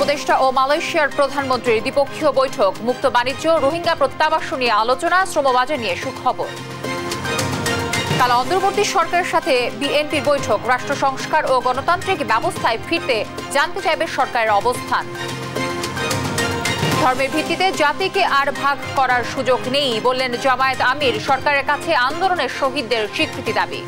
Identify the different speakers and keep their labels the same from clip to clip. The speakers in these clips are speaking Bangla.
Speaker 1: উপদেষ্টা ও মালয়েশিয়ার প্রধানমন্ত্রীর দ্বিপক্ষীয় বৈঠক, মুক্ত বাণিজ্য, রোহিঙ্গা প্রত্যাবাসন নিয়ে আলোচনা, শ্রমবাজার নিয়ে সুখবর। কাল অন্তর্বর্তী সরকারের সাথে বিএনপির বৈঠক, রাষ্ট্র সংস্কার ও গণতান্ত্রিক ব্যবস্থায় ফিরতে জানতে চাইবে সরকারের অবস্থান। ধর্মের ভিত্তিতে জাতিকে আর ভাগ করার সুযোগ নেই বললেন জামায়াত আমির, সরকারের কাছে আন্দোলনের শহীদদের স্বীকৃতি দাবি।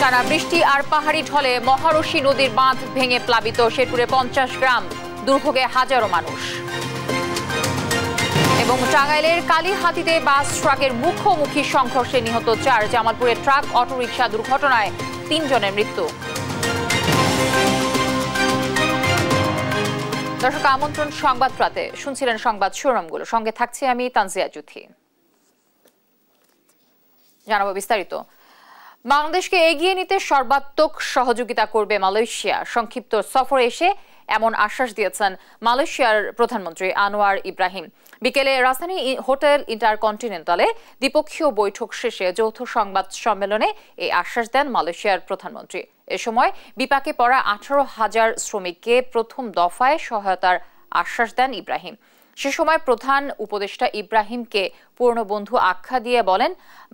Speaker 1: টানা বৃষ্টি আর পাহাড়ি ঢলে মহারশী নদীর বাঁধ ভেঙে প্লাবিত শেরপুরে 50 গ্রাম, দুর্ভোগে হাজারো মানুষ। এবং টাঙ্গাইলের কালীহাতিতে বাস ট্রাকের মুখোমুখি সংঘর্ষে নিহত 4, জামালপুরে ট্রাক অটোরিকশা দুর্ঘটনায় 3 জনের মৃত্যু। দর্শক, আমন্ত্রণ সংবাদ রাতে, শুনছিলেন সংবাদ শিরোনামগুলো, সঙ্গে থাকছি আমি তানজিয়া জুথি। জানাবো বিস্তারিত। বাংলাদেশকে এগিয়ে নিতে সর্বাত্মক সহযোগিতা করবে মালয়েশিয়া। সংক্ষিপ্ত সফরে এসে এমন আশ্বাস দিয়েছেন মালয়েশিয়ার প্রধানমন্ত্রী আনোয়ার ইব্রাহিম। বিকেলে রাজধানী হোটেল ইন্টারকন্টিনেন্টালে দ্বিপক্ষীয় বৈঠক শেষে যৌথ সংবাদ সম্মেলনে এই আশ্বাস দেন মালয়েশিয়ার প্রধানমন্ত্রী। এ সময় বিপাকে পড়া 18,000 শ্রমিককে প্রথম দফায় সহায়তার আশ্বাস দেন ইব্রাহিম। সে সময় প্রধান উপদেষ্টা ইব্রাহিমকে পুরনো বন্ধু আখ্যা দিয়ে বলেন,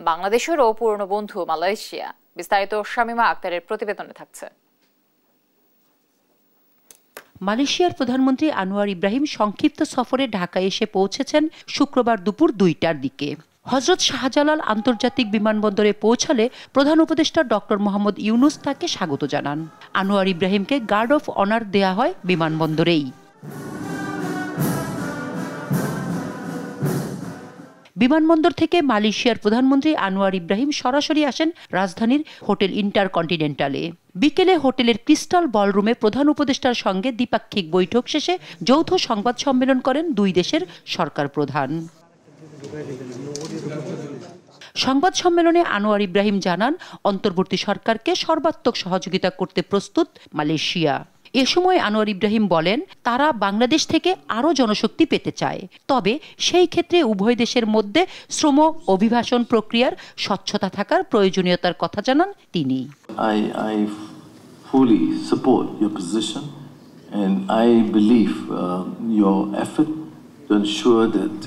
Speaker 1: বাংলাদেশেরও পুরনো বন্ধু মালয়েশিয়া। বিস্তারিত শামিমা আক্তারের প্রতিবেদনে থাকছে।
Speaker 2: মালয়েশিয়ার প্রধানমন্ত্রী আনোয়ার ইব্রাহিম সংক্ষিপ্ত সফরে ঢাকায় এসে পৌঁছেছেন শুক্রবার দুপুর 2টার দিকে। হযরত শাহজালাল আন্তর্জাতিক বিমানবন্দরে পৌঁছালে প্রধান উপদেষ্টা ডক্টর মোহাম্মদ ইউনুস তাকে স্বাগত জানান। আনোয়ার ইব্রাহিমকে গার্ড অফ অনার দেয়া হয় বিমানবন্দরেই। বিমানবন্দর থেকে মালয়েশিয়ার প্রধানমন্ত্রী আনোয়ার ইব্রাহিম সরাসরি আসেন রাজধানীর হোটেল ইন্টারকন্টিনেন্টালে। বিকেলে হোটেলের ক্রিস্টাল বলরুমে প্রধান উপদেষ্টার সঙ্গে দ্বিপাক্ষিক বৈঠক শেষে যৌথ সংবাদ সম্মেলন করেন দুই দেশের সরকার প্রধান। সংবাদ সম্মেলনে আনোয়ার ইব্রাহিম জানান, অন্তর্বর্তী সরকারকে সর্বাত্মক সহযোগিতা করতে প্রস্তুত মালয়েশিয়া। এ সময় আনোয়ার ইব্রাহিম বলেন, তারা বাংলাদেশ থেকে আরও জনশক্তি পেতে চায়, তবে সেই ক্ষেত্রে উভয় দেশের মধ্যে শ্রম অভিবাসন প্রক্রিয়ার স্বচ্ছতা থাকার প্রয়োজনীয়তার কথা জানান তিনি।
Speaker 3: I fully support your position and I believe your effort to ensure that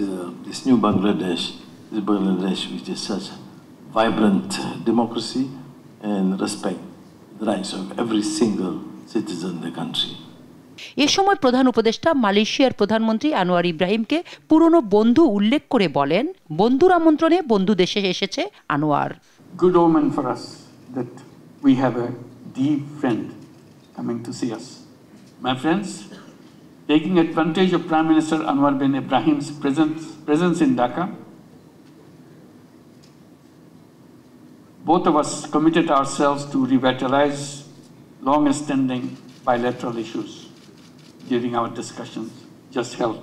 Speaker 3: this new Bangladesh which is such vibrant democracy and respect the rights of every single citizen in the country.
Speaker 2: এ সময় প্রধান উপদেষ্টা মালয়েশিয়ার প্রধানমন্ত্রী আনোয়ার ইব্রাহিমকে পুরনো বন্ধু উল্লেখ করে বলেন, বন্ধুর আমন্ত্রণে বন্ধু দেশে এসেছে Anwar.
Speaker 4: Good omen for us that we have a deep friend coming to see us. My friends, taking advantage of Prime Minister Anwar bin Ibrahim's presence in Dhaka, both of us committed ourselves to revitalize long-standing bilateral issues during our discussions just held.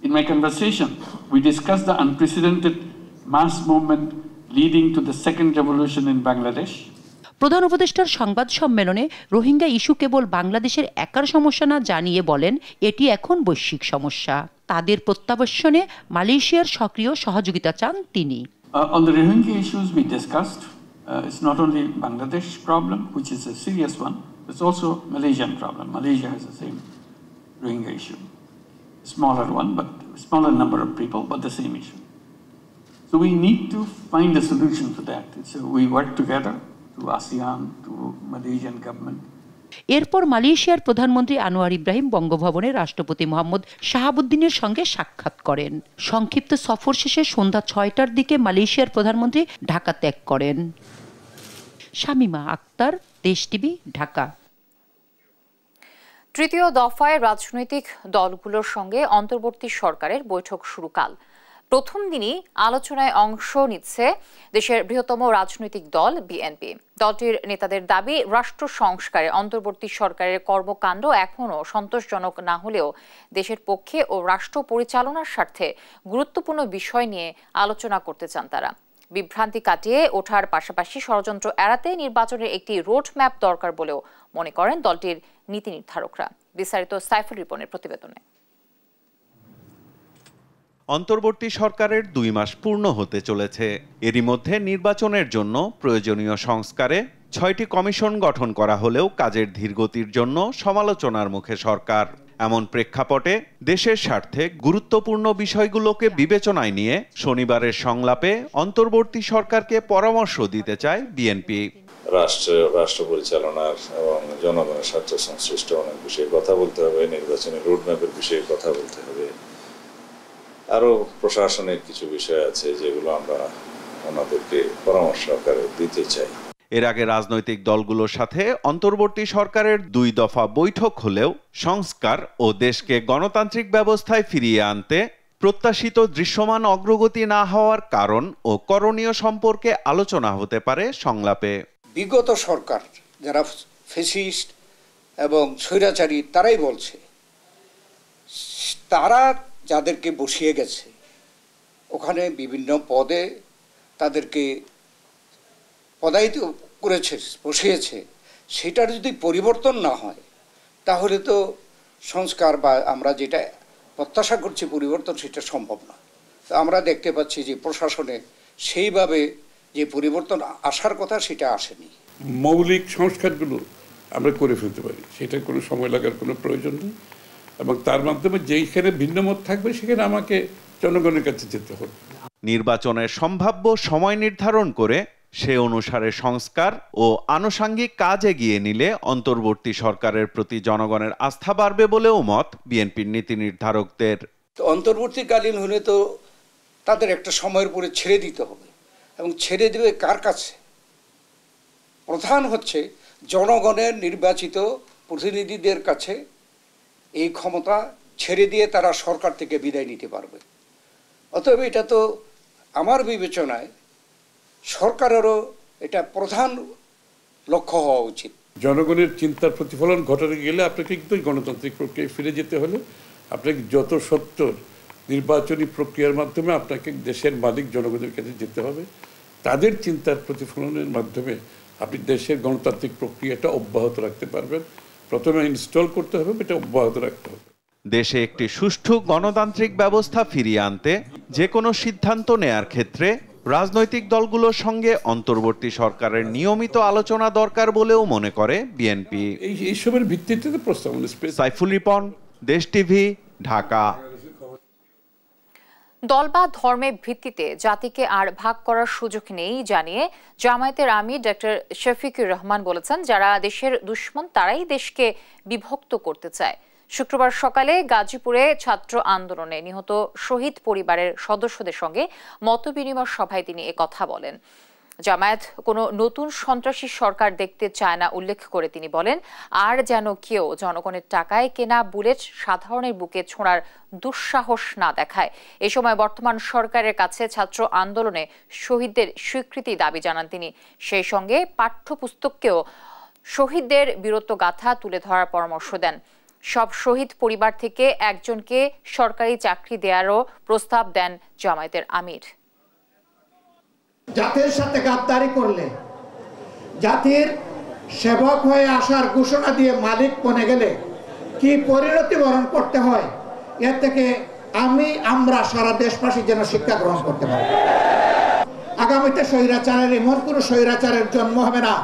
Speaker 4: In my conversation, we discussed the unprecedented mass movement leading to the second revolution in Bangladesh.
Speaker 2: প্রধান উপদেষ্টার সংবাদ সম্মেলনে রোহিঙ্গা ইস্যু কেবল বাংলাদেশের একার সমস্যা না জানিয়ে বলেন, এটি এখন বৈশ্বিক সমস্যা। তাদের প্রত্যাবাসনে মালয়েশিয়ার সক্রিয় সহযোগিতা চান তিনি।
Speaker 4: On the Rohingya issues we discussed, it's not only Bangladesh problem, which is a serious one, it's also Malaysian problem. Malaysia has the same Rohingya issue. Smaller one, but smaller number of people, but the same issue. So we need to find a solution for that. We work together to ASEAN, to Malaysian government.
Speaker 2: এরপর মালয়েশিয়ার প্রধানমন্ত্রী আনোয়ার ইব্রাহিম বঙ্গভবনে রাষ্ট্রপতি মোহাম্মদ শাহাবুদ্দিনের সঙ্গে সাক্ষাৎ করেন। সংক্ষিপ্ত সফর শেষে সন্ধ্যা 6টার দিকে মালয়েশিয়ার প্রধানমন্ত্রী ঢাকা ত্যাগ করেন। শামিমা আক্তার, দেশ টিভি, ঢাকা।
Speaker 1: তৃতীয় দফায় রাজনৈতিক দলগুলোর সঙ্গে অন্তর্বর্তী সরকারের বৈঠক শুরু কাল। প্রথম দিনই আলোচনায় অংশ নিচ্ছে দেশের বৃহত্তম রাজনৈতিক দল বিএনপি। দলটির নেতাদের দাবি, রাষ্ট্র সংস্কারে অন্তর্বর্তী সরকারের কর্মকাণ্ড এখনও সন্তোষজনক না হলেও দেশের পক্ষে ও রাষ্ট্র পরিচালনার স্বার্থে গুরুত্বপূর্ণ বিষয় নিয়ে আলোচনা করতে চান তারা। বিভ্রান্তি কাটিয়ে ওঠার পাশাপাশি ষড়যন্ত্র এড়াতে নির্বাচনের একটি রোড ম্যাপ দরকার বলেও মনে করেন দলটির নীতি নির্ধারকরা। বিস্তারিত সাইফুল রিপনের প্রতিবেদনে।
Speaker 5: অন্তর্বর্তী সরকারের 2 মাস পূর্ণ হতে চলেছে। এরই মধ্যে নির্বাচনের জন্য প্রয়োজনীয় সংস্কারে 6টি কমিশন গঠন করা হলেও কাজের ধীরগতির জন্য সমালোচনার মুখে সরকার। এমন প্রেক্ষাপটে দেশের স্বার্থে গুরুত্বপূর্ণ বিষয়গুলোকে বিবেচনায় নিয়ে শনিবারের সংলাপে অন্তর্বর্তী সরকারকে পরামর্শ দিতে চায় বিএনপি।
Speaker 6: রাষ্ট্র পরিচালনার এবং জনগণের স্বার্থ সংশ্লিষ্ট অনেক বিষয়ে কথা বলতে হবে, নির্বাচনের রোডম্যাপের বিষয়ে কথা বলতে হবে, আরো প্রশাসনিক কিছু বিষয় আছে যেগুলো আমরা ওনাদেরকে পরামর্শ আকারে দিতে চাই।
Speaker 5: এর আগে রাজনৈতিক দলগুলোর সাথে অন্তর্বর্তী সরকারের 2 দফা বৈঠক হলেও সংস্কার ও দেশকে গণতান্ত্রিক ব্যবস্থায় ফিরিয়ে আনতে প্রত্যাশিত দৃশ্যমান অগ্রগতি না হওয়ার কারণ ও করণীয় সম্পর্কে আলোচনা হতে পারে সংলাপে।
Speaker 7: বিগত সরকার যারা ফ্যাসিস্ট এবং স্বৈরাচারী তারাই বলছে, তারা যাদেরকে বসিয়ে গেছে ওখানে বিভিন্ন পদে তাদেরকে পদায়িত করেছে, বসিয়েছে, সেটার যদি পরিবর্তন না হয় তাহলে তো সংস্কার বা আমরা যেটা প্রত্যাশা করছি পরিবর্তন সেটা সম্ভব না। তো আমরা দেখতে পাচ্ছি যে প্রশাসনে সেইভাবে যে পরিবর্তন আসার কথা সেটা আসেনি।
Speaker 8: মৌলিক সংস্কারগুলো আমরা করে ফেলতে পারি, সেটা কোনো সময় লাগার কোনো প্রয়োজন নেই, এবং তার মাধ্যমে যেইখানে ভিন্নমত থাকবে সেখানে আমাকে জনগণের কাছে যেতে হবে।
Speaker 5: নির্বাচনের সম্ভাব্য সময় নির্ধারণ করে সে অনুসারে সংস্কার ও আনুষাঙ্গিক কাজ এগিয়ে নিলে অন্তর্বর্তী সরকারের প্রতি জনগণের আস্থা বাড়বে বলেও মত বিএনপির নীতি নির্ধারকদের।
Speaker 7: অন্তর্বর্তীকালীন হলে তো তাদের একটা সময়ের পরে ছেড়ে দিতে হবে, এবং ছেড়ে দেবে কার কাছে? প্রধান হচ্ছে জনগণের নির্বাচিত প্রতিনিধিদের কাছে এই ক্ষমতা ছেড়ে দিয়ে তারা সরকার থেকে বিদায় নিতে পারবে। অতএব এটা তো আমার বিবেচনায় সরকারেরও এটা প্রধান লক্ষ্য হওয়া উচিত।
Speaker 8: জনগণের চিন্তার প্রতিফলন ঘটাতে গেলে আপনাকে কিন্তু গণতান্ত্রিক প্রক্রিয়ায় ফিরে যেতে হলে আপনাকে যত সত্তর নির্বাচনী প্রক্রিয়ার মাধ্যমে আপনাকে দেশের মালিক জনগণের কাছে যেতে হবে। তাদের চিন্তার প্রতিফলনের মাধ্যমে আপনি দেশের গণতান্ত্রিক প্রক্রিয়াটা অব্যাহত রাখতে পারবেন। প্রথমে ইনস্টল করতে হবে, এটা অব্যাহত রাখতে হবে।
Speaker 5: দেশে একটি সুষ্ঠু গণতান্ত্রিক ব্যবস্থা ফিরিয়ে আনতে যে কোনো সিদ্ধান্ত নেয়ার ক্ষেত্রে রাজনৈতিক দলগুলোর সঙ্গে অন্তর্বর্তী সরকারের নিয়মিত আলোচনা দরকার বলেও মনে করে বিএনপি।
Speaker 8: এইসবের ভিত্তিতে প্রস্তাবনা।
Speaker 5: সাইফুল রিপন, দেশ টিভি, ঢাকা।
Speaker 1: দল বা ধর্মের ভিত্তিতে জাতিকে আর ভাগ করার সুযোগ নেই জানিয়ে জামায়াতের আমির ডক্টর শফিকুর রহমান বলেছেন, যারা দেশের দুশ্মন তারাই দেশকে বিভক্ত করতে চায়। শুক্রবার সকালে গাজীপুরে ছাত্র আন্দোলনে নিহত শহীদ পরিবারের সদস্যদের সঙ্গে মতবিনিময় সভায় তিনি একথা বলেন। জামায়াত কোনো নতুন সন্ত্রাসী সরকার দেখতে চায় না উল্লেখ করে তিনি বলেন, আর যেন কেউ জনগণের টাকায় কেনা বুলেট সাধারণের বুকে ছোঁড়ার দুঃসাহস না দেখায়। এ সময় বর্তমান সরকারের কাছে ছাত্র আন্দোলনে শহীদদের স্বীকৃতি দাবি জানান তিনি। সেই সঙ্গে পাঠ্যপুস্তককেও শহীদদের বীরত্ব গাথা তুলে ধরার পরামর্শ দেন। সব শহীদ পরিবার থেকে একজনকে সরকারি চাকরি দেওয়ারও প্রস্তাব দেন জামায়াতের আমির।
Speaker 9: জাতির সাথে গাদ্দারি করলে, জাতির সেবক হয়ে আসার ঘোষণা দিয়ে মালিক বনে গেলে কি পরিণতি বরণ করতে হয়, এর থেকে আমরা সারা দেশবাসী যেন শিক্ষা গ্রহণ করতে পারি। আগামীতে স্বৈরাচারের এমন কোনো স্বৈরাচারের জন্ম হবে না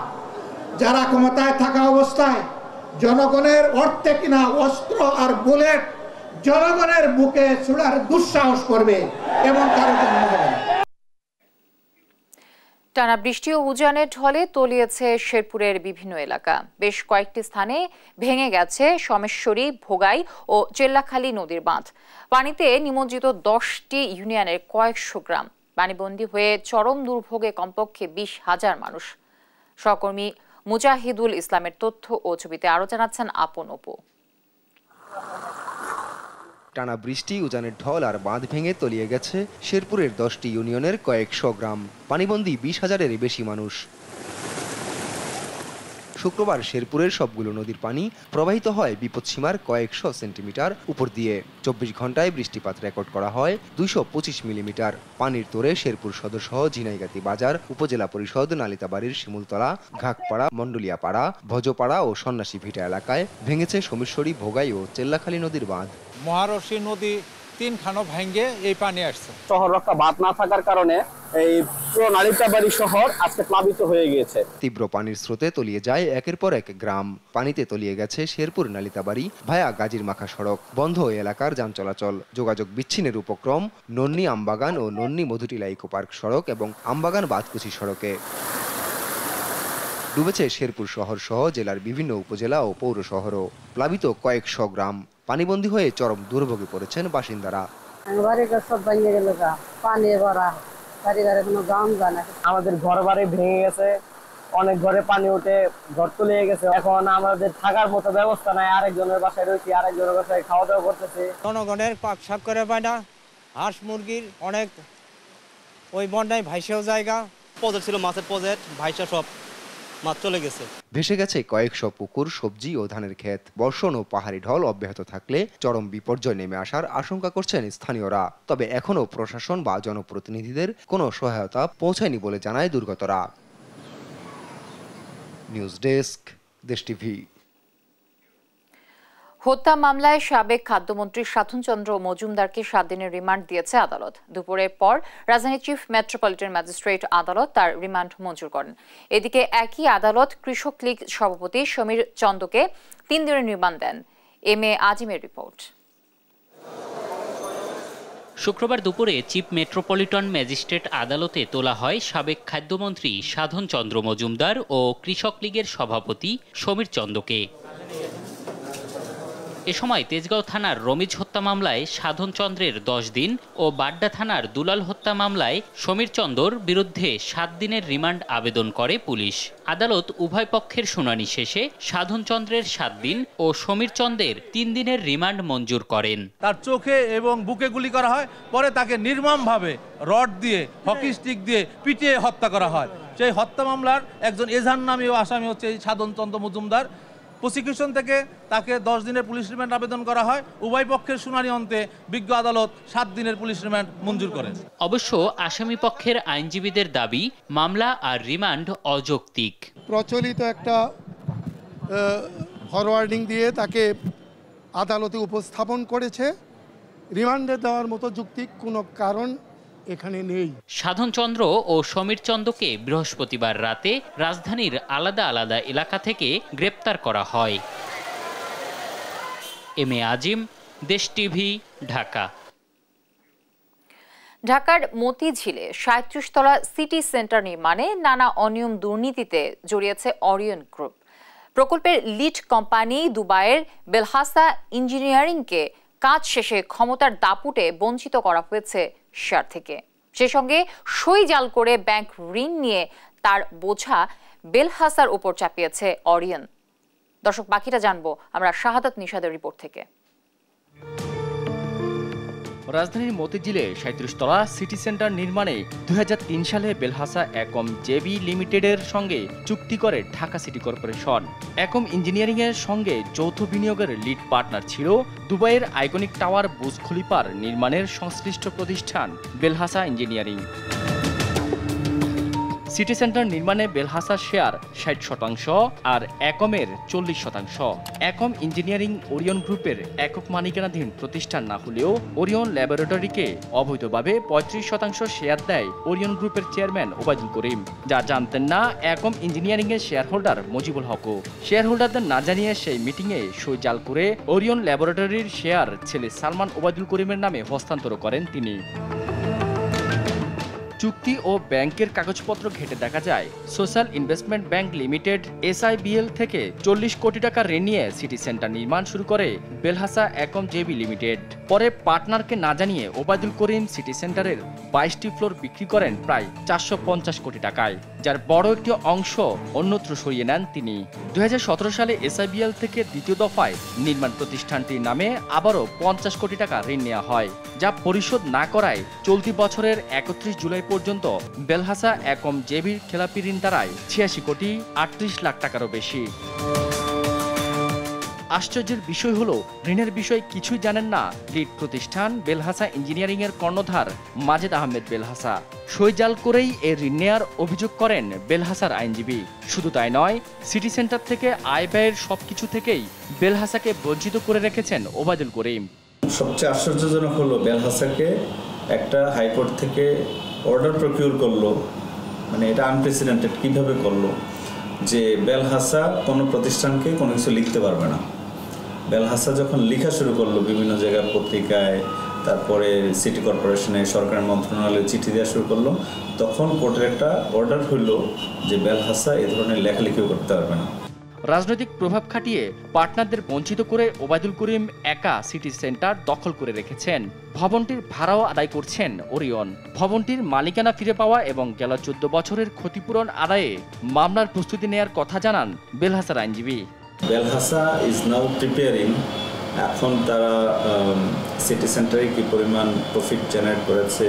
Speaker 9: যারা ক্ষমতায় থাকা অবস্থায় জনগণের অর্থে কিনা অস্ত্র আর বুলেট জনগণের বুকে ছোড়ার দুঃসাহস করবে, এমন কারো জন্ম হবে না।
Speaker 1: টানা বৃষ্টি ও উজানের ঢলে তলিয়েছে শেরপুরের বিভিন্ন এলাকা। বেশ কয়েকটি স্থানে ভেঙে গেছে সোমেশ্বরী, ভোগাই ও চেল্লাখালী নদীর বাঁধ। পানিতে নিমজ্জিত 10টি ইউনিয়নের কয়েকশো গ্রাম। পানিবন্দী হয়ে চরম দুর্ভোগে কমপক্ষে 20,000 মানুষ। সহকর্মী মুজাহিদুল ইসলামের তথ্য ও ছবিতে আরো জানাচ্ছেন আপন অপু।
Speaker 10: টানা বৃষ্টি, উজানের ঢল আর বাঁধ ভেঙে তলিয়ে গেছে শেরপুরের 10টি ইউনিয়নের কয়েকশো গ্রাম। পানিবন্দী 20,000-এর বেশি মানুষ। শুক্রবার শেরপুরের সবগুলো নদীর পানি প্রবাহিত হয় বিপদসীমার কয়েকশো সেন্টিমিটার উপর দিয়ে। 24 ঘন্টায় বৃষ্টিপাত রেকর্ড করা হয় 225 মিলিমিটার। পানির তোরে শেরপুর সদর সহ ঝিনাইগাতি বাজার, উপজেলা পরিষদ, নালিতাবাড়ির শিমুলতলা, ঘাকপাড়া, মন্ডলিয়াপাড়া, ভজপাড়া ও সন্ন্যাসী ভিটা এলাকায় ভেঙেছে সোমেশ্বরী, ভোগাই ও চেল্লাখালী নদীর বাঁধ।
Speaker 11: মহারশী নদী তিনখানো ভাঙ্গে এই পানি আসছে।
Speaker 12: শহর রক্ষা বাঁধ না থাকার কারণে এই পুরো নালিতাবাড়ি শহর আজকে প্লাবিত হয়ে গিয়েছে।
Speaker 10: তীব্র পানির স্রোতে তলিয়ে যায় একের পর এক গ্রাম। পানিতে তলিয়ে গেছে শেরপুর নালিতাবাড়ি ভায়া গাজীর মাখা সড়ক। বন্ধ এলাকার যান চলাচল, যোগাযোগ বিচ্ছিন্নের উপক্রম নন্নি আমবাগান ও নন্নি মধুটিলা ইকো পার্ক সড়ক এবং আমবাগান বাদকুচি সড়কে। ডুবেছে শেরপুর শহর সহ জেলার বিভিন্ন উপজেলা ও পৌর শহরও। প্লাবিত কয়েকশো গ্রাম। পানিবন্দী হয়ে চরম দুর্ভোগে পড়েছেন বাসিন্দারা।
Speaker 12: আমাদের ঘর বাড়ি ভেঙে গেছে, অনেক ঘরে পানি উঠে ঘর তলিয়ে গেছে। এখন আমাদের থাকার মতো ব্যবস্থা নাই, আরেকজনের বাসায় রয়েছি, আরেকজনের বাসায় খাওয়া দাওয়া করতেছি।
Speaker 11: জনগণের পাক শাক করে পায় না, হাঁস মুরগির অনেক ওই বন্যায় ভাইসেও জায়গা।
Speaker 13: প্রজেক্ট ছিল, মাছের প্রজেক্ট, ভাইসা সব মাছ চলে গেছে।
Speaker 10: ভেসে গেছে কয়েকশো পুকুর, সবজি ও ধানের ক্ষেত। বর্ষণ ও পাহাড়ি ঢল অব্যাহত থাকলে চরম বিপর্যয় নেমে আসার আশঙ্কা করছেন স্থানীয়রা। তবে এখনও প্রশাসন বা জনপ্রতিনিধিদের কোনো সহায়তা পৌঁছায়নি বলে জানায় দুর্গতরা। নিউজ ডেস্ক, দেশ টিভি।
Speaker 1: হত্যা মামলায় সাবেক খাদ্যমন্ত্রী সাধন চন্দ্র মজুমদারকে 7 দিনের রিমান্ড দিয়েছে আদালত। দুপুরের পর রাজধানীর চিফ মেট্রোপলিটন ম্যাজিস্ট্রেট আদালত তার রিমান্ড মঞ্জুর করেন। এদিকে একই আদালত কৃষক লীগ সভাপতি সমীর চন্দকে 3 দিনের remand then. M A আজিমের report.
Speaker 14: শুক্রবার দুপুরে চিফ মেট্রোপলিটন ম্যাজিস্ট্রেট আদালতে তোলা হয় সাবেক খাদ্যমন্ত্রী সাধন চন্দ্র মজুমদার ও কৃষক লীগের সভাপতি সমীর চন্দকে। এ সময় তেজগাঁও থানার রমিজ হত্যা মামলায় সাধন চন্দ্রের 10 দিন ও বাড্ডা থানার দুলাল হত্যা মামলায় সমীর চন্দ্রর বিরুদ্ধে 7 দিনের রিমান্ড আবেদন করে পুলিশ। আদালত উভয় পক্ষের শুনানি শেষে সাধন চন্দ্রের 7 দিন ও সমীর চন্দ্রের 3 দিনের রিমান্ড মঞ্জুর করেন।
Speaker 15: তার চোখে এবং বুকে গুলি করা হয়, পরে তাকে নির্মমভাবে রড দিয়ে, হকি স্টিক দিয়ে পিটিয়ে হত্যা করা হয়। সেই হত্যা মামলার একজন এজাহার নামীয় আসামি হচ্ছে এই সাধন চন্দ্র মজুমদার। প্রসিকিউশন থেকে তাকে 10 দিনের পুলিশ রিমান্ড আবেদন করা হয়। উভয় পক্ষের শুনানি অন্তে বিজ্ঞ আদালত 7 দিনের পুলিশ রিমান্ড মঞ্জুর করেন।
Speaker 14: অবশ্য আসামি পক্ষের আইনজীবীদের দাবি মামলা আর রিমান্ড অযৌক্তিক।
Speaker 16: প্রচলিত একটা ফরওয়ার্ডিং দিয়ে তাকে আদালতে উপস্থাপন করেছে। রিমান্ডে দেওয়ার মতো যৌক্তিক কোনো কারণ এখানে নেই।
Speaker 14: সাধন চন্দ্র ও সমীর চন্দ্রকে বৃহস্পতিবার রাতে রাজধানীর আলাদা আলাদা এলাকা থেকে গ্রেপ্তার করা হয়। এম এ আজিম, দেশ টিভি, ঢাকা।
Speaker 1: ঢাকার মতিঝিলে 37 তলা সিটি সেন্টার নির্মাণে নানা অনিয়ম দুর্নীতিতে জড়িয়েছে অরিয়ন গ্রুপ। প্রকল্পের লিড কোম্পানি দুবাইয়ের বেলহাসা ইঞ্জিনিয়ারিংকে কাজ শেষে ক্ষমতার দাপুটে বঞ্চিত করা হয়েছে শেয়ার থেকে। সে সঙ্গে সই জাল করে ব্যাংক ঋণ নিয়ে তার বোঝা বেলহাসার উপর চাপিয়েছে অরিয়ন। দর্শক, বাকিটা জানবো আমরা শাহাদাত নিশাদের রিপোর্ট থেকে।
Speaker 17: রাজধানীর মতিঝিলে 37 তলা সিটি সেন্টার নির্মাণে 2003 সালে বেলহাসা একম জেবি লিমিটেডের সঙ্গে চুক্তি করে ঢাকা সিটি কর্পোরেশন। একম ইঞ্জিনিয়ারিং এর সঙ্গে যৌথ বিনিয়োগের লিড পার্টনার ছিল দুবাইয়ের আইকনিক টাওয়ার বুর্জ খলিফার নির্মাণের সংশ্লিষ্ট প্রতিষ্ঠান বেলহাসা ইঞ্জিনিয়ারিং। সিটি সেন্টার নির্মাণে বেলহাসার শেয়ার 60% আর একমের 40%। একম ইঞ্জিনিয়ারিং ওরিয়ন গ্রুপের একক মালিকানাধীন প্রতিষ্ঠান না হলেও ওরিয়ন ল্যাবরেটরিকে অবৈধভাবে 35% শেয়ার দেয় ওরিয়ন গ্রুপের চেয়ারম্যান ওবায়দুল করিম, যা জানতেন না একম ইঞ্জিনিয়ারিং এর শেয়ার হোল্ডার মজিবুল হকও। শেয়ার হোল্ডারদের না জানিয়ে সেই মিটিংয়ে সই জাল করে ওরিয়ন ল্যাবরেটরির শেয়ার ছেলে সালমান ওবায়দুল করিমের নামে হস্তান্তর করেন তিনি। চুক্তি ও ব্যাংকের কাগজপত্র ঘেঁটে দেখা যায় social investment bank limited SIBL থেকে 40 কোটি টাকা ঋণ নিয়ে সিটি সেন্টার নির্মাণ শুরু করে বেলহাসা একম জেবি লিমিটেড। পরে পার্টনারকে না জানিয়ে ওবায়দুল করিম সিটি সেন্টারের 22টি ফ্লোর বিক্রি করেন প্রায় 450 কোটি টাকায়, যার বড় একটি অংশ অন্যত্র সরিয়ে নেন তিনি। 2017 সালে SIBL থেকে দ্বিতীয় দফায় নির্মাণ প্রতিষ্ঠানটির নামে আবারও 50 কোটি টাকা ঋণ নেওয়া হয়, যা পরিশোধ না করায় চলতি বছরের 31 জুলাই পর্যন্ত বেলহাসা একম জেবির খেলাপি ঋণ দাঁড়ায় 86 কোটি 38 লাখ টাকারও বেশি। আশ্চর্যের বিষয় হলো ঋণের বিষয়ে কিছুই জানেন না লিড প্রতিষ্ঠান বেলহাসা ইঞ্জিনিয়ারিং এর কর্ণধার মাজেদ আহমেদ বেলহাসা। সই জাল করেই এই ঋণ নেয়ার অভিযোগ করেন বেলহাসার আইনজীবী। শুধু তাই নয়, সিটি সেন্টার থেকে আয় ব্যয়ের সবকিছু থেকেই বেলহাসাকে বঞ্চিত করে রেখেছেন ওবায়দুল করিম।
Speaker 18: সবচেয়ে আশ্চর্যজনক হলো বেলহাসাকে একটা হাইকোর্ট থেকে অর্ডার প্রকিউর করলো, মানে এটা আনপ্রেসিডেন্টেড কিভাবে করলো যে বেলহাসা কোনো প্রতিষ্ঠানকে কোনো কিছু লিখতে পারবে না। বেলহাসা যখন লেখা শুরু করলো বিভিন্ন জায়গায় পত্রিকায়, তারপরে সিটি কর্পোরেশনে, সরকারের মন্ত্রণালয়ে চিঠি দেওয়া শুরু করলো, তখন কোর্টের একটা অর্ডার হইলো যে বেলহাসা এই ধরনের লেখালেখিও করতে পারবে না।
Speaker 17: রাজনৈতিক প্রভাব খাটিয়ে পার্টনারদের বঞ্চিত করে ওবায়দুল করিম একা সিটি সেন্টার দখল করে রেখেছেন। ভবনটির ভাড়াও আদায় করছেন ওরিয়ন। ভবনটির মালিকানা ফিরে পাওয়া এবং গেল 14 বছরের ক্ষতিপূরণ আদায়ে মামলার প্রস্তুতি নেয়ার কথা জানান বেলহাসার আইনজীবী।
Speaker 18: বেলহাসা ইজ নাও প্রিপেয়ারিং, এখন তারা সিটি সেন্টারে কি পরিমাণ প্রফিট জেনারেট করেছে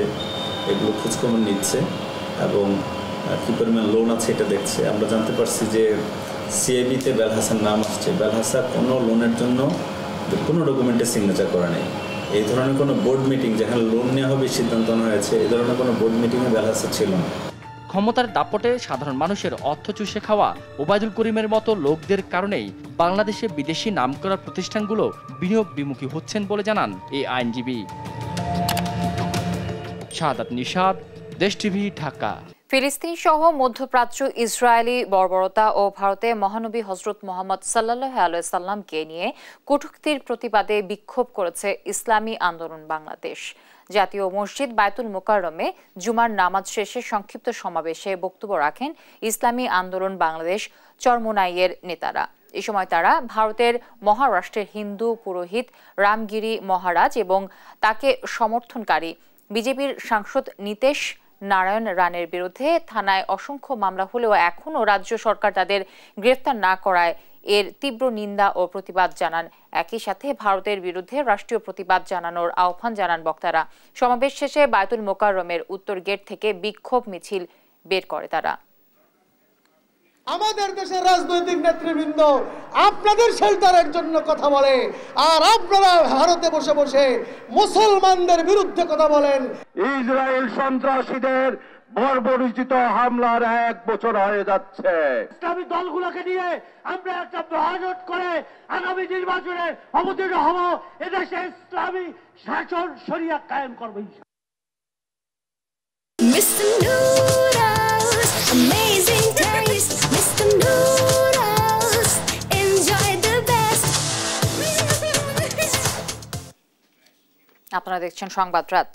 Speaker 18: এগুলো খোঁজখবর নিচ্ছে এবং কি পরিমাণ লোন আছে এটা দেখছে। আমরা জানতে পারছি যে সিআইবিতে বেলহাসার নাম আসছে। বেলহাসা কোনো লোনের জন্য কোনো ডকুমেন্টে সিগনেচার করা নেই। এই ধরনের কোনো বোর্ড মিটিং যেখানে লোন নেওয়া হবে সিদ্ধান্ত নেওয়া হয়েছে, এই ধরনের কোনো বোর্ড মিটিংয়ে বেলহাসা ছিল না।
Speaker 17: ক্ষমতার দাপটে সাধারণ মানুষের অর্থ চুষে খাওয়া ওবায়দুল করিমের মতো লোকদের কারণেই বাংলাদেশে বিদেশি নামকরা প্রতিষ্ঠানগুলো বিনিয়োগ বিমুখী হচ্ছেন বলে জানান এই আইনজীবী। শাহাদাত নিশাদ, দেশ টিভি, ঢাকা।
Speaker 1: ফিলিস্তিন সহ মধ্যপ্রাচ্য, ইসরায়েলি বর্বরতা ও ভারতে মহানবী হযরত মুহাম্মদ সাল্লাল্লাহু আলাইহি সাল্লামকে নিয়ে কটূক্তির প্রতিবাদে বিক্ষোভ করেছে ইসলামী আন্দোলন বাংলাদেশ। জাতীয় মসজিদ বায়তুল মোকাররমে জুমার নামাজ শেষে সংক্ষিপ্ত সমাবেশে বক্তব্য রাখেন ইসলামী আন্দোলন বাংলাদেশ চরমোনাইয়ের নেতারা। এ সময় তারা ভারতের মহারাষ্ট্রের হিন্দু পুরোহিত রামগিরি মহারাজ এবং তাকে সমর্থনকারী বিজেপির সাংসদ নীতেশ নারায়ণ রানের বিরুদ্ধে থানায় অসংখ্য মামলা হলেও এখনও রাজ্য সরকার তাদের গ্রেফতার না করায় এর তীব্র নিন্দা ও প্রতিবাদ জানান। একই সাথে ভারতের বিরুদ্ধে রাষ্ট্রীয় প্রতিবাদ জানানোর আহ্বান জানান বক্তারা। সমাবেশ শেষে বায়তুল মোকাররমের উত্তর গেট থেকে বিক্ষোভ মিছিল বের করে তারা।
Speaker 19: আমাদের দেশের রাজনৈতিক নেতৃবৃন্দ আপনাদের শেল্টারের জন্য কথা বলে, আর আপনারা ভারতে বসে বসে মুসলমানদের বিরুদ্ধে কথা বলেন।
Speaker 20: ইসরায়েল সন্ত্রাসীদের বর্বরোচিত হামলার 1 বছর হয়ে যাচ্ছে।
Speaker 19: ইসলামী দলগুলোকে নিয়ে আমরা একটা মহাজোট করে আগামী নির্বাচনে অবতীর্ণ হব, এদেশে ইসলামী শাসন শরিয়া কায়েম করব।
Speaker 1: আপনারা দেখছেন সংবাদ রাত।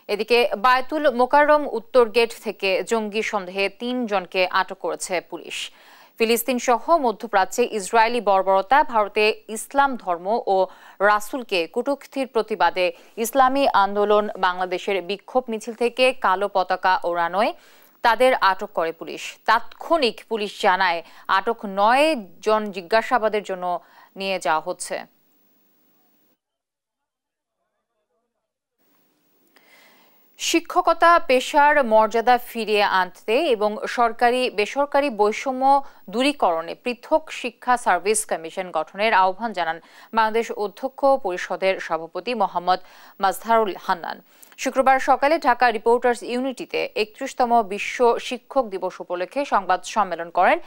Speaker 1: এদিকে বায়তুল মোকাররম উত্তর গেট থেকে জঙ্গি সন্দেহে 3 জনকে আটক করেছে পুলিশ। ফিলিস্তিন সহ মধ্যপ্রাচ্যে ইসরায়েলি বর্বরতা, ভারতে ইসলাম ধর্ম ও রাসূলকে কটূক্তির প্রতিবাদে ইসলামী আন্দোলন বাংলাদেশের বিক্ষোভ মিছিল থেকে কালো পতাকা ওড়ানোয় তাদের আটক করে পুলিশ। তাৎক্ষণিক পুলিশ জানায় আটক 9 জন জিজ্ঞাসাবাদের জন্য নিয়ে যাওয়া হচ্ছে। শিক্ষকতা পেশার মর্যাদা ফিরিয়ে আনতে এবং সরকারি বেসরকারি বৈষম্য দূরীকরণে পৃথক শিক্ষা সার্ভিস কমিশন গঠনের আহ্বান জানান বাংলাদেশ অধ্যক্ষ পরিষদের সভাপতি মোহাম্মদ মাজহারুল হান্নান। শুক্রবার সকালে ঢাকা রিপোর্টার্স ইউনিটিতে 31তম বিশ্ব শিক্ষক দিবস উপলক্ষে সংবাদ সম্মেলন করেন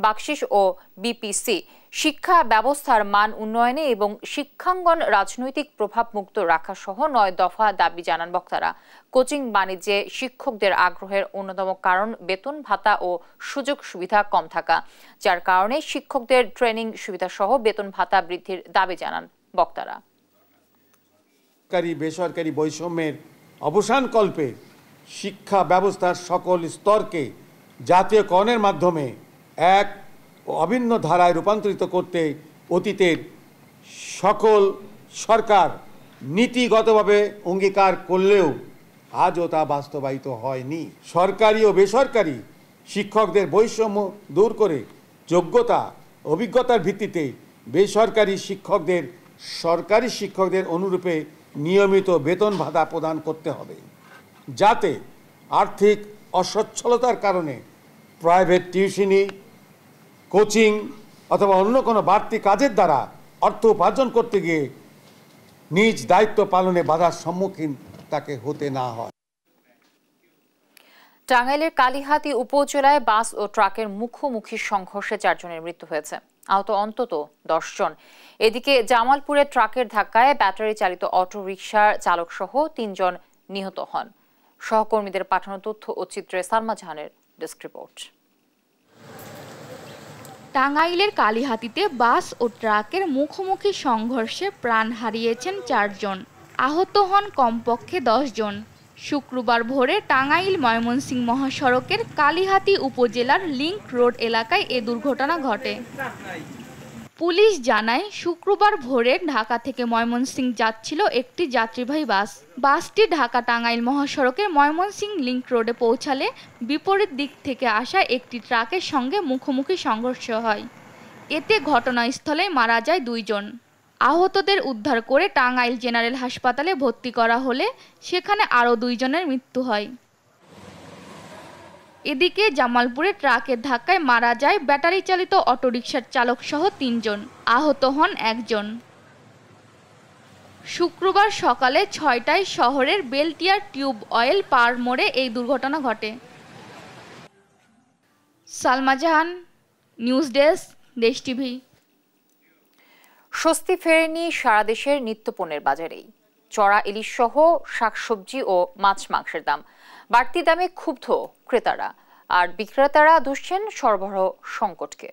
Speaker 1: বাকশিস ও বিপিসি। শিক্ষা ব্যবস্থার মান উন্নয়নে এবং শিক্ষাঙ্গন রাজনৈতিক প্রভাব মুক্ত রাখা সহ 9 দফা দাবি জানান বক্তারা। কোচিং বাণিজ্যে শিক্ষকদের আগ্রহের অন্যতম কারণ বেতন ভাতা ও সুযোগ সুবিধা কম থাকা, যার কারণে শিক্ষকদের ট্রেনিং সুবিধা সহ বেতন ভাতা বৃদ্ধির দাবি জানান বক্তারা।
Speaker 21: সরকারি বেসরকারি বৈষম্যের অবসান কল্পে শিক্ষা ব্যবস্থার সকল স্তরকে জাতীয়করণের মাধ্যমে এক অভিন্ন ধারায় রূপান্তরিত করতে অতীতের সকল সরকার নীতিগতভাবে অঙ্গীকার করলেও আজও তা বাস্তবায়িত হয়নি। সরকারি ও বেসরকারি শিক্ষকদের বৈষম্য দূর করে যোগ্যতা অভিজ্ঞতার ভিত্তিতে বেসরকারি শিক্ষকদের সরকারি শিক্ষকদের অনুরূপে নিয়মিত বেতন ভাতা প্রদান করতে হবে, যাতে আর্থিক অসচ্ছলতার কারণে প্রাইভেট টিউশনি, কোচিং অথবা অন্য কোনো বাড়তি কাজের দ্বারা অর্থ উপার্জন করতে গিয়ে নিজ দায়িত্ব পালনে বাধার সম্মুখীন তাকে হতে না হয়।
Speaker 1: টাঙ্গাইলের কালিহাতী উপজেলায় বাস ও ট্রাকের মুখোমুখি সংঘর্ষে 4 জনের মৃত্যু হয়েছে। আহত অন্তত 10 জন। এদিকে জামালপুরে ট্রাকের ধাক্কায় ব্যাটারি চালিত অটো রিকশার চালক সহ 3 জন নিহত হন। সহকর্মীদের পাঠানো তথ্য ও চিত্রে সালমা জাহানের ডেস্ক রিপোর্ট।
Speaker 3: টাঙ্গাইলের কালিহাতীতে বাস ও ট্রাকের মুখোমুখি সংঘর্ষে প্রাণ হারিয়েছেন 4 জন, আহত হন কমপক্ষে 10 জন। শুক্রবার ভোরে টাঙ্গাইল ময়মনসিংহ মহাসড়কের কালিহাতী উপজেলার লিংক রোড এলাকায় এ দুর্ঘটনা ঘটে। পুলিশ জানায়, শুক্রবার ভোরে ঢাকা থেকে ময়মনসিংহ যাচ্ছিল একটি যাত্রীবাহী বাস। বাসটি ঢাকা টাঙ্গাইল মহাসড়কের ময়মনসিংহ লিংক রোডে পৌঁছালে বিপরীত দিক থেকে আসা একটি ট্রাকের সঙ্গে মুখোমুখি সংঘর্ষ হয়। এতে ঘটনাস্থলে মারা যায় 2 জন। আহতদের উদ্ধার করে টাঙ্গাইল জেনারেল হাসপাতালে ভর্তি করা হলে সেখানে আরও 2 জনের মৃত্যু হয়। এদিকে জামালপুরে ট্রাকের ধাক্কায় মারা যায় ব্যাটারি চালিত অটোরিকশার চালক সহ 3 জন, আহত হন 1 জন। শুক্রবার সকালে 6টায় শহরের বেলটিয়ার টিউব অয়েল পার মোড়ে এই দুর্ঘটনা ঘটে। সালমা জাহান, নিউজ ডেস্ক, দেশ টিভি।
Speaker 1: স্বস্তি ফেরেনি সারা দেশের নিত্যপণ্যের বাজারেই। চড়া ইলিশ সহ শাকসবজি ও মাছ মাংসের দাম। বাড়তি দামে ক্ষুব্ধ ক্রেতারা, আর বিক্রেতারা দুষছেন সরবরাহ সংকটকে।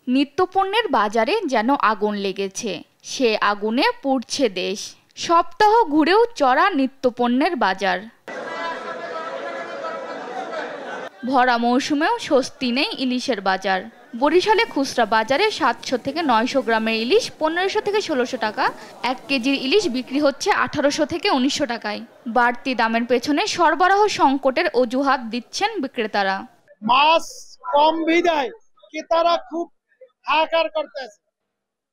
Speaker 3: নিত্যপণ্যের বাজারে যেন আগুন লেগেছে, সে আগুনে পুড়ছে দেশ। সপ্তাহ ঘুরেও চড়া নিত্যপণ্যের বাজার। ভরা মৌসুমেও স্বস্তি নেই ইলিশের বাজার। বরিশালে খুচরা বাজারে 700 থেকে 900 গ্রামের ইলিশ 1500 থেকে 1600 টাকা, 1 কেজির ইলিশ বিক্রি হচ্ছে 1800 থেকে 1900 টাকায়। বাড়তি দামের পেছনে সরবরাহ সংকটের অজুহাত দিচ্ছেন বিক্রেতারা।
Speaker 22: মাছ কম বিদায় ক্রেতারা খুব হাহাকার করতেছে,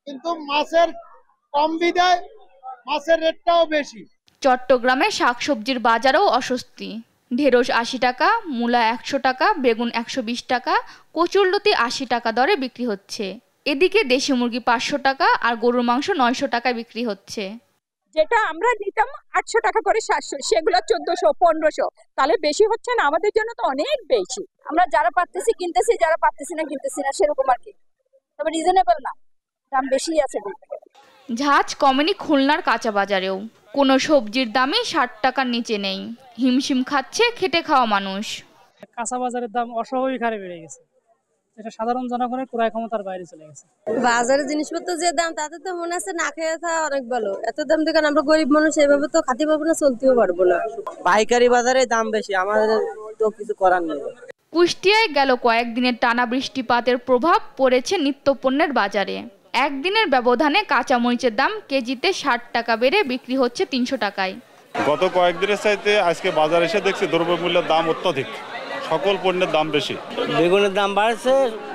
Speaker 22: কিন্তু মাছের কম বিদায় মাছের রেটটাও বেশি।
Speaker 3: চট্টগ্রামে শাকসবজির বাজারেও অস্বস্তি। ঢেঁড়স 80 টাকা, মূলা 100 টাকা, বেগুন 120 টাকা, কচুরলতি 80 টাকা দরে বিক্রি হচ্ছে। এদিকে দেশি মুরগি 500 টাকা আর গরুর মাংস 900 টাকায় বিক্রি হচ্ছে।
Speaker 23: যেটা আমরা নিতাম 800 টাকা করে 700, সেগুলো 1400 1500, তাহলে বেশি হচ্ছে না? আমাদের জন্য তো অনেক বেশি। আমরা যারা পারতেছি কিনতেছি, যারা পারতেছি না কিনতেছি না, সেরকম আর কি। তবে রিজনেবল না, দাম বেশি আছে।
Speaker 3: ঝাঁজ কমেনি খুলনার কাঁচা বাজারেও। কোনো সবজির দামই 60 টাকার নিচে নেই। হিমশিম খাচ্ছে খেটে খাওয়া মানুষ।
Speaker 24: কাঁচা বাজারের দাম অস্বাভাবিক হারে বেড়ে গেছে, এটা সাধারণ জনগণের ক্রয় ক্ষমতার বাইরে চলে গেছে।
Speaker 25: বাজারের জিনিসপত্র যে দাম, তাতে তো মনে আছে না খেয়ে থাকা অনেক ভালো। এত দাম দেখেন আমরা গরিব মানুষ এভাবে তো খাতে পারবো না, চলতেও পারবো না।
Speaker 12: পাইকারি বাজারে দাম বেশি, আমাদের তো কিছু করার নেই।
Speaker 3: কুষ্টিয়ায় গেল কয়েকদিনের টানা বৃষ্টিপাতের প্রভাব পড়েছে নিত্যপণ্যের বাজারে। একদিনের ব্যবধানে কাঁচামরিচের দাম কেজিতে 60 টাকা বেড়ে বিক্রি হচ্ছে 300 টাকায়।
Speaker 26: গত কয়েকদিনের চাইতে আজকে বাজারে এসে দেখছি দ্রব্যমূল্যের দাম অত্যধিক, সকল পণ্যের দাম বেশি।
Speaker 12: বেগুনের দাম বাড়ছে,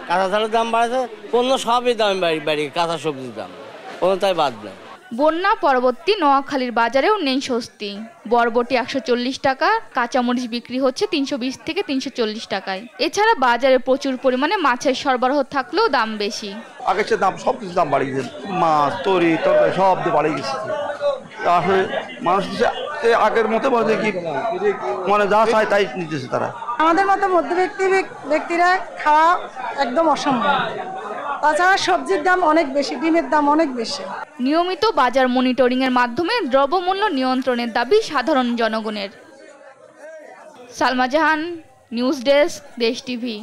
Speaker 12: কাঁচা ঝালের দাম বাড়ছে, পণ্য সবই দাম বাড়ি, কাঁচা সবজির দাম কোনোটাই বাদ নেই।
Speaker 3: বন্যা পরবর্তী নোয়াখালীর বাজারেও নেই স্বস্তি। বরবটি 140 টাকা, কাঁচামরিচ বিক্রি হচ্ছে 320 থেকে 340 টাকায়। এছাড়া বাজারে প্রচুর পরিমাণে মাছের সরবরাহ থাকলেও দাম বেশি।
Speaker 27: আগের চেয়ে দাম সব কিছু দাম বাড়িয়ে গেছে, মাছ তরি তরকারি সব বাড়ে গেছে। আসলে মানুষ আগের মতো বলে কি মানে যা চায় তাই নিতেছে তারা।
Speaker 25: আমাদের মতো মধ্যবিত্ত ব্যক্তিরা খাওয়া একদম অসম্ভব। তাছাড়া সবজির দাম অনেক বেশি, ডিমের দাম অনেক বেশি।
Speaker 3: নিয়মিত বাজার মনিটরিং এর মাধ্যমে দ্রব্যমূল্য নিয়ন্ত্রণের দাবি সাধারণ জনগণের। সালমা জাহান, নিউজ ডেস্ক, দেশ টিভি।